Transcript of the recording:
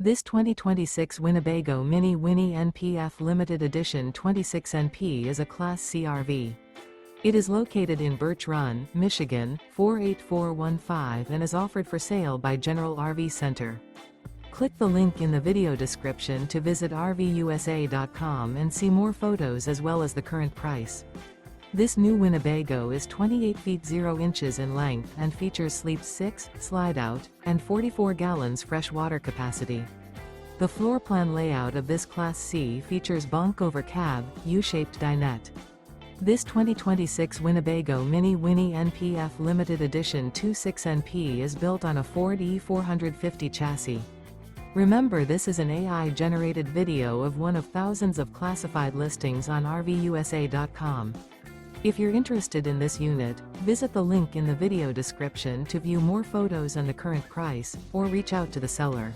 This 2026 Winnebago Minnie Winnie NPF Limited Edition 26NP is a Class C RV. It is located in Birch Run, Michigan, 48415 and is offered for sale by General RV Center. Click the link in the video description to visit RVUSA.com and see more photos as well as the current price. This new Winnebago is 28 feet 0 inches in length and features sleep 6, slide-out, and 44 gallons fresh water capacity. The floor plan layout of this Class C features bunk over cab, U-shaped dinette. This 2026 Winnebago Minnie Winnie NPF Limited Edition 26NP is built on a Ford E450 chassis. Remember, this is an AI-generated video of one of thousands of classified listings on RVUSA.com. If you're interested in this unit, visit the link in the video description to view more photos and the current price, or reach out to the seller.